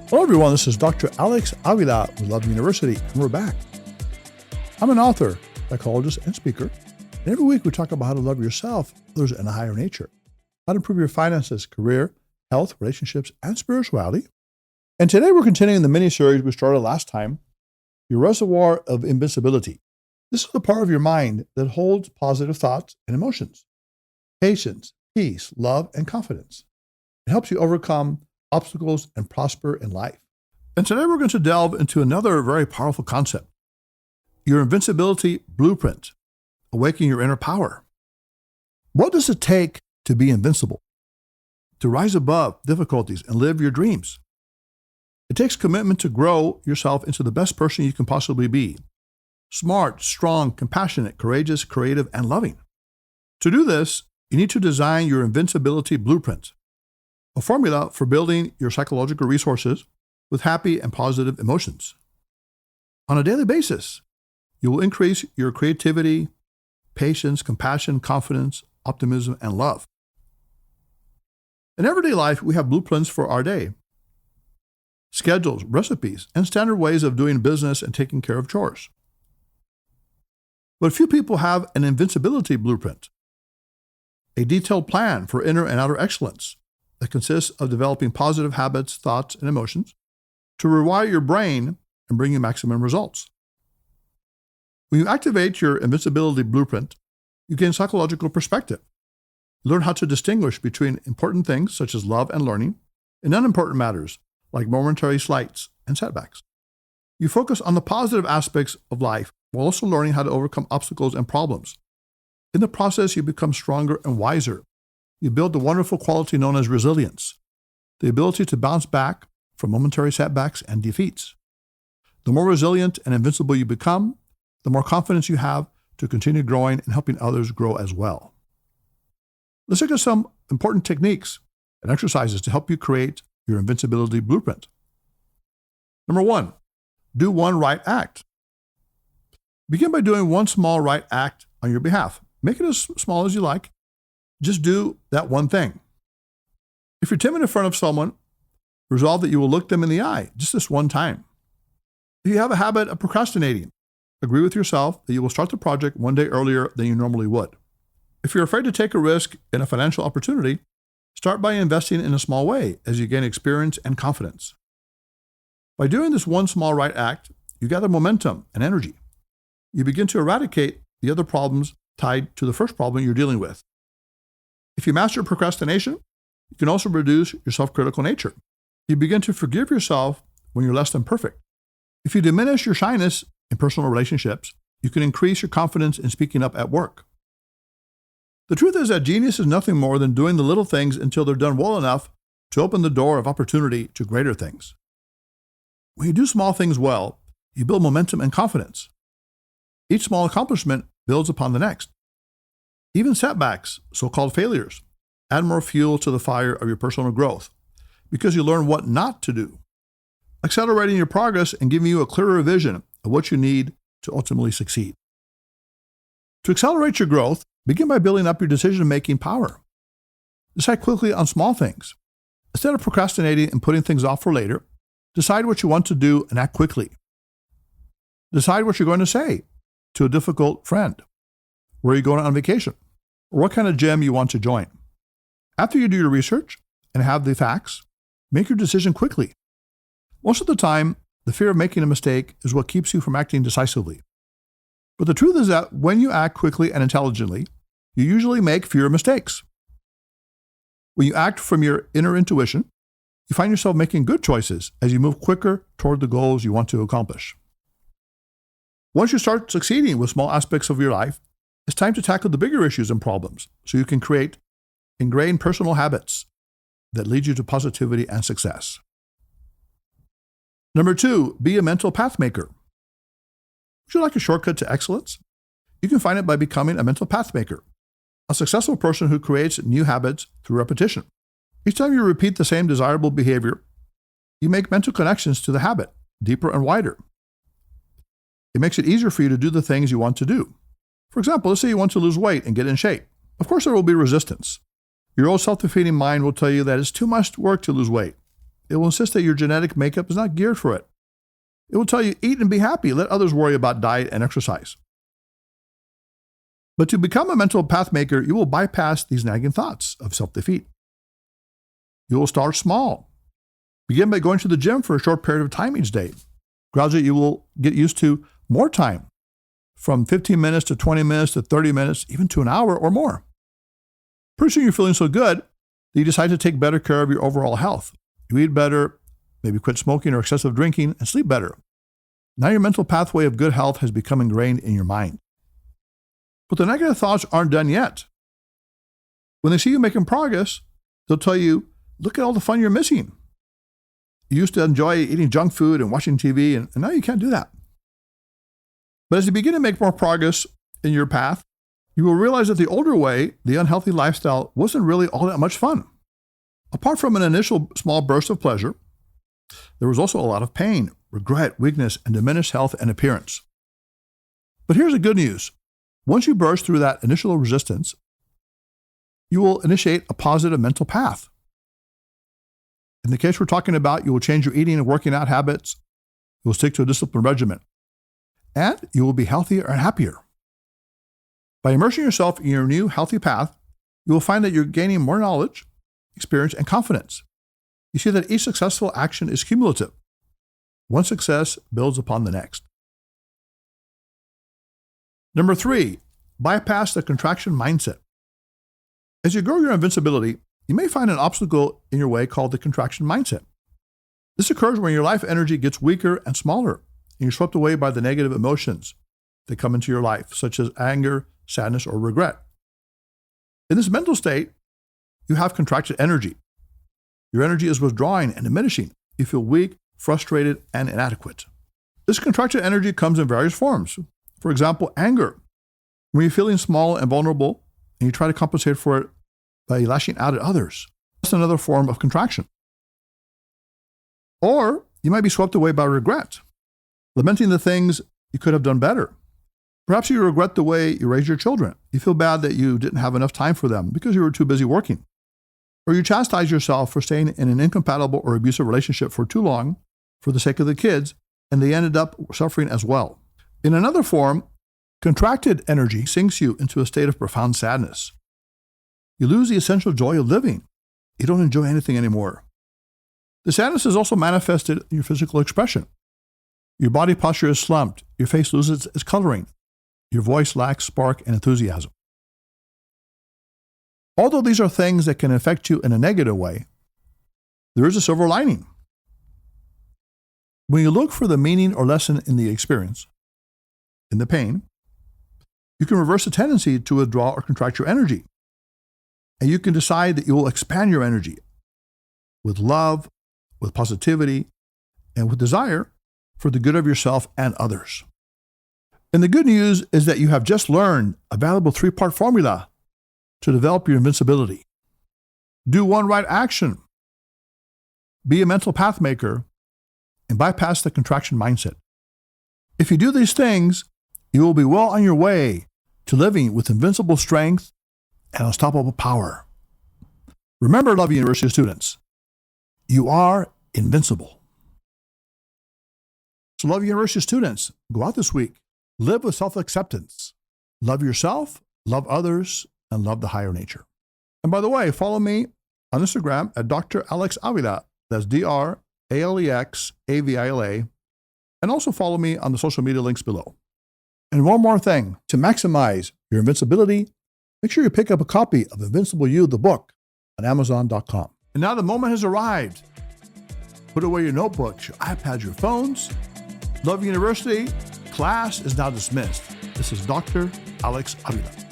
Hello everyone, this is Dr. Alex Avila with Love University, and we're back. I'm an author, psychologist, and speaker, and every week we talk about how to love yourself, others, and a higher nature, how to improve your finances, career, health, relationships, and spirituality. And today we're continuing the mini-series we started last time, Your Reservoir of Invincibility. This is the part of your mind that holds positive thoughts and emotions, patience, peace, love, and confidence. It helps you overcome obstacles and prosper in life. And today we're going to delve into another very powerful concept, your invincibility blueprint, awakening your inner power. What does it take to be invincible? To rise above difficulties and live your dreams? It takes commitment to grow yourself into the best person you can possibly be. Smart, strong, compassionate, courageous, creative, and loving. To do this, you need to design your invincibility blueprint, a formula for building your psychological resources with happy and positive emotions. On a daily basis, you will increase your creativity, patience, compassion, confidence, optimism, and love. In everyday life, we have blueprints for our day, schedules, recipes, and standard ways of doing business and taking care of chores. But few people have an invincibility blueprint, a detailed plan for inner and outer excellence that consists of developing positive habits, thoughts, and emotions to rewire your brain and bring you maximum results. When you activate your invincibility blueprint, you gain psychological perspective. You learn how to distinguish between important things such as love and learning and unimportant matters like momentary slights and setbacks. You focus on the positive aspects of life while also learning how to overcome obstacles and problems. In the process, you become stronger and wiser. You build the wonderful quality known as resilience, the ability to bounce back from momentary setbacks and defeats. The more resilient and invincible you become, the more confidence you have to continue growing and helping others grow as well. Let's look at some important techniques and exercises to help you create your invincibility blueprint. Number 1, do one right act. Begin by doing one small right act on your behalf. Make it as small as you like. Just do that one thing. If you're timid in front of someone, resolve that you will look them in the eye just this one time. If you have a habit of procrastinating, agree with yourself that you will start the project one day earlier than you normally would. If you're afraid to take a risk in a financial opportunity, start by investing in a small way as you gain experience and confidence. By doing this one small right act, you gather momentum and energy. You begin to eradicate the other problems tied to the first problem you're dealing with. If you master procrastination, you can also reduce your self-critical nature. You begin to forgive yourself when you're less than perfect. If you diminish your shyness in personal relationships, you can increase your confidence in speaking up at work. The truth is that genius is nothing more than doing the little things until they're done well enough to open the door of opportunity to greater things. When you do small things well, you build momentum and confidence. Each small accomplishment builds upon the next. Even setbacks, so-called failures, add more fuel to the fire of your personal growth because you learn what not to do, accelerating your progress and giving you a clearer vision of what you need to ultimately succeed. To accelerate your growth, begin by building up your decision-making power. Decide quickly on small things. Instead of procrastinating and putting things off for later, decide what you want to do and act quickly. Decide what you're going to say to a difficult friend, where you're going on vacation, or what kind of gym you want to join. After you do your research and have the facts, make your decision quickly. Most of the time, the fear of making a mistake is what keeps you from acting decisively. But the truth is that when you act quickly and intelligently, you usually make fewer mistakes. When you act from your inner intuition, you find yourself making good choices as you move quicker toward the goals you want to accomplish. Once you start succeeding with small aspects of your life, it's time to tackle the bigger issues and problems so you can create ingrained personal habits that lead you to positivity and success. Number 2, be a mental path maker. Would you like a shortcut to excellence? You can find it by becoming a mental path maker, a successful person who creates new habits through repetition. Each time you repeat the same desirable behavior, you make mental connections to the habit, deeper and wider. It makes it easier for you to do the things you want to do. For example, let's say you want to lose weight and get in shape. Of course, there will be resistance. Your old self-defeating mind will tell you that it's too much work to lose weight. It will insist that your genetic makeup is not geared for it. It will tell you, eat and be happy. Let others worry about diet and exercise. But to become a mental path maker, you will bypass these nagging thoughts of self-defeat. You will start small. Begin by going to the gym for a short period of time each day. Gradually, you will get used to more time, from 15 minutes to 20 minutes to 30 minutes, even to an hour or more. Pretty soon you're feeling so good that you decide to take better care of your overall health. You eat better, maybe quit smoking or excessive drinking, and sleep better. Now your mental pathway of good health has become ingrained in your mind. But the negative thoughts aren't done yet. When they see you making progress, they'll tell you, look at all the fun you're missing. You used to enjoy eating junk food and watching TV, and now you can't do that. But as you begin to make more progress in your path, you will realize that the older way, the unhealthy lifestyle, wasn't really all that much fun. Apart from an initial small burst of pleasure, there was also a lot of pain, regret, weakness, and diminished health and appearance. But here's the good news. Once you burst through that initial resistance, you will initiate a positive mental path. In the case we're talking about, you will change your eating and working out habits. You will stick to a disciplined regimen. And you will be healthier and happier. By immersing yourself in your new healthy path, you will find that you're gaining more knowledge, experience, and confidence. You see that each successful action is cumulative. One success builds upon the next. Number 3, bypass the contraction mindset. As you grow your invincibility, you may find an obstacle in your way called the contraction mindset. This occurs when your life energy gets weaker and smaller, and you're swept away by the negative emotions that come into your life, such as anger, sadness, or regret. In this mental state, you have contracted energy. Your energy is withdrawing and diminishing. You feel weak, frustrated, and inadequate. This contracted energy comes in various forms. For example, anger. When you're feeling small and vulnerable, and you try to compensate for it by lashing out at others. That's another form of contraction. Or you might be swept away by regret, lamenting the things you could have done better. Perhaps you regret the way you raised your children. You feel bad that you didn't have enough time for them because you were too busy working. Or you chastise yourself for staying in an incompatible or abusive relationship for too long for the sake of the kids, and they ended up suffering as well. In another form, contracted energy sinks you into a state of profound sadness. You lose the essential joy of living. You don't enjoy anything anymore. The sadness is also manifested in your physical expression. Your body posture is slumped. Your face loses its coloring. Your voice lacks spark and enthusiasm. Although these are things that can affect you in a negative way, there is a silver lining. When you look for the meaning or lesson in the experience, in the pain, you can reverse the tendency to withdraw or contract your energy. And you can decide that you will expand your energy with love, with positivity, and with desire for the good of yourself and others. And the good news is that you have just learned a valuable 3-part formula to develop your invincibility. Do one right action. Be a mental path maker and bypass the contraction mindset. If you do these things, you will be well on your way to living with invincible strength and unstoppable power. Remember, Love University students, you are invincible. So Love University students, go out this week, live with self-acceptance, love yourself, love others, and love the higher nature. And by the way, follow me on Instagram at Dr. Alex Avila. That's DrAlexAvila. And also follow me on the social media links below. And one more thing, to maximize your invincibility, make sure you pick up a copy of Invincible You, the book, on Amazon.com. And now the moment has arrived. Put away your notebooks, your iPads, your phones. Love University, class is now dismissed. This is Dr. Alex Avila.